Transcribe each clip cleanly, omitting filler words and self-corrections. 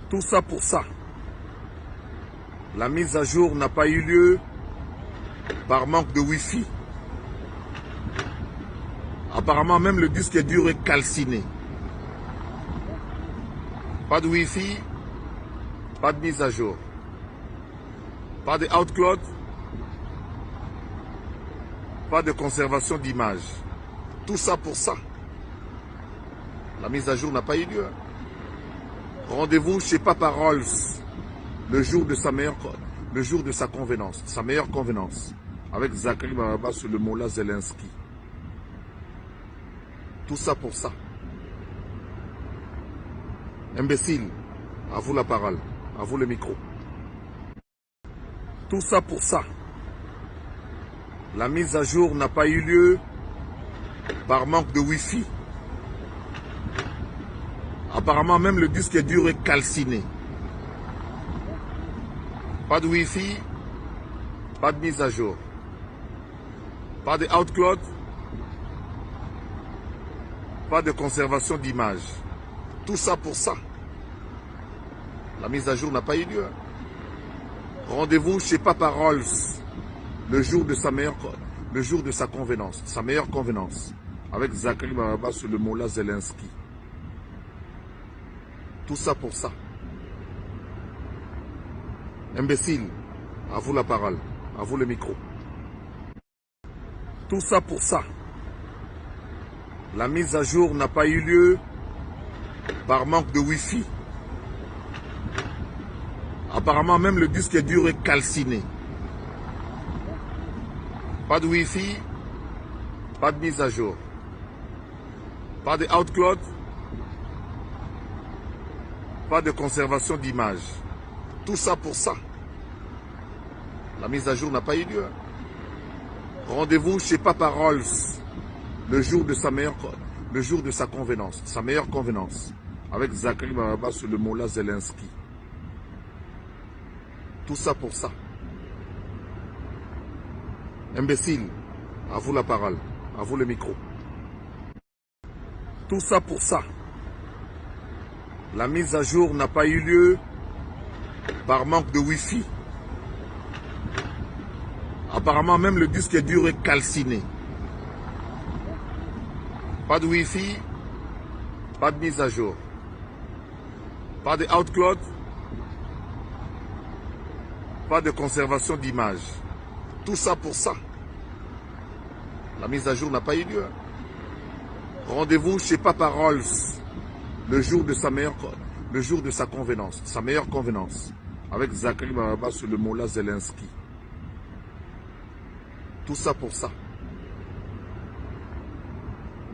Tout ça pour ça. La mise à jour n'a pas eu lieu par manque de Wi-Fi. Apparemment, même le disque dur est calciné. Pas de Wi-Fi, pas de mise à jour. Pas de OutCloud, pas de conservation d'image. Tout ça pour ça. La mise à jour n'a pas eu lieu. Rendez-vous chez Papa Rolls le jour de sa convenance, sa meilleure convenance, avec Zachary Baba sur le Mola Zelensky. Tout ça pour ça. Imbécile, à vous la parole, à vous le micro. Tout ça pour ça. La mise à jour n'a pas eu lieu par manque de Wi-Fi. Apparemment, même le disque dur est calciné. Pas de Wi-Fi, pas de mise à jour. Pas de OutCloud, pas de conservation d'image. Tout ça pour ça. La mise à jour n'a pas eu lieu. Rendez-vous chez Papa Rolls le jour de sa convenance, sa meilleure convenance, avec Zachary Baba sur le Mola Zelensky. Tout ça pour ça. Imbécile, à vous la parole, à vous le micro. Tout ça pour ça. La mise à jour n'a pas eu lieu par manque de Wi-Fi. Apparemment, même le disque dur est calciné. Pas de Wi-Fi, pas de mise à jour. Pas de OutCloud, pas de conservation d'image. Tout ça pour ça. La mise à jour n'a pas eu lieu. Rendez-vous chez Papa Rolls le jour de sa convenance, sa meilleure convenance, avec Zachary Baba sur le Mola Zelensky. Tout ça pour ça. Imbécile, à vous la parole, à vous le micro. Tout ça pour ça. La mise à jour n'a pas eu lieu par manque de Wi-Fi. Apparemment, même le disque dur est calciné. Pas de Wi-Fi, pas de mise à jour. Pas de OutCloud, pas de conservation d'image. Tout ça pour ça. La mise à jour n'a pas eu lieu. Rendez-vous chez Papa Rolls le jour de sa convenance, sa meilleure convenance, avec Zachary Baba sur le Mola Zelensky. Tout ça pour ça.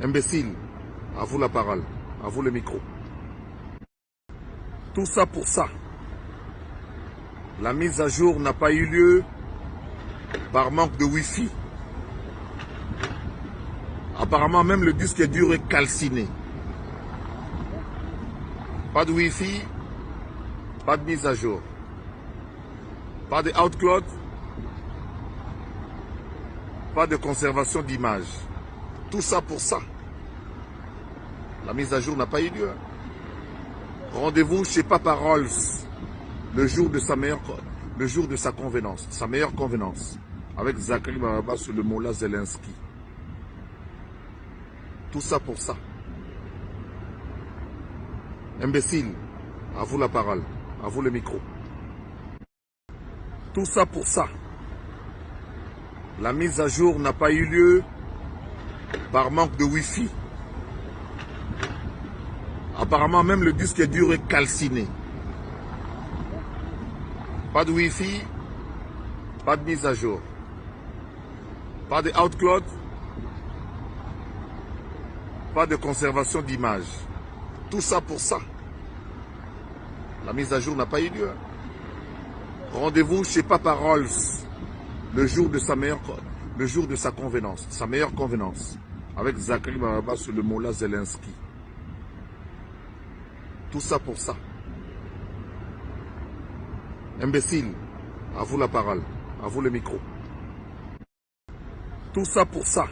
Imbécile, à vous la parole, à vous le micro. Tout ça pour ça. La mise à jour n'a pas eu lieu par manque de Wi-Fi. Apparemment, même le disque dur est calciné. Pas de Wi-Fi, pas de mise à jour. Pas de OutCloud, pas de conservation d'image. Tout ça pour ça. La mise à jour n'a pas eu lieu. Rendez-vous chez Papa Rolls le jour de sa convenance, sa meilleure convenance, avec Zachary Baba sur le Mola Zelensky. Tout ça pour ça. Imbécile, à vous la parole, à vous le micro. Tout ça pour ça. La mise à jour n'a pas eu lieu par manque de Wi-Fi. Apparemment, même le disque dur est calciné. Pas de Wi-Fi, pas de mise à jour. Pas de OutCloud, pas de conservation d'image. Tout ça pour ça. La mise à jour n'a pas eu lieu. Rendez-vous chez Papa Rolls le jour de sa convenance, sa meilleure convenance, avec Zachary Baba sur le Mola Zelensky. Tout ça pour ça. Imbécile, à vous la parole, à vous le micro. Tout ça pour ça.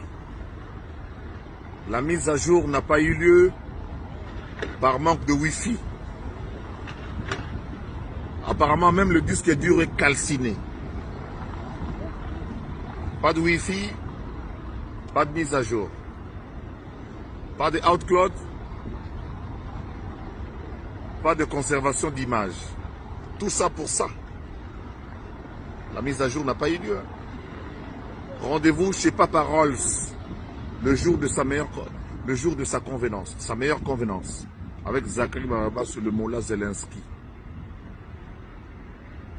La mise à jour n'a pas eu lieu par manque de Wi-Fi. Apparemment, même le disque dur est calciné. Pas de Wi-Fi, pas de mise à jour. Pas de OutCloud, pas de conservation d'image. Tout ça pour ça. La mise à jour n'a pas eu lieu. Rendez-vous chez Papa Rolls le jour de sa convenance, sa meilleure convenance, avec Zachary Bababa sur le Mola Zelensky.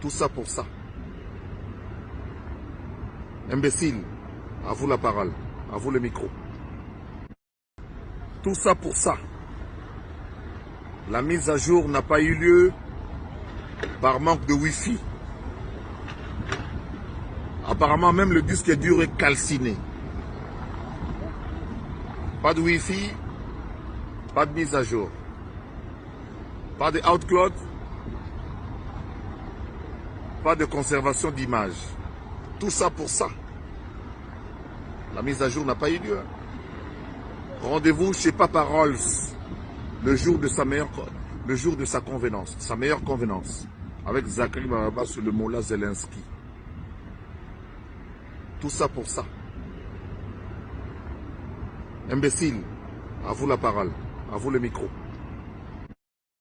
Tout ça pour ça. Imbécile, à vous la parole, à vous le micro. Tout ça pour ça. La mise à jour n'a pas eu lieu par manque de Wi-Fi. Apparemment, même le disque dur est calciné. Pas de Wi-Fi, pas de mise à jour. Pas de OutCloud, pas de conservation d'image. Tout ça pour ça. La mise à jour n'a pas eu lieu. Rendez-vous chez Papa Rolls le jour de sa convenance, sa meilleure convenance, avec Zachary Bababa sur le Mola Zelensky. Tout ça pour ça. Imbécile, à vous la parole, à vous le micro.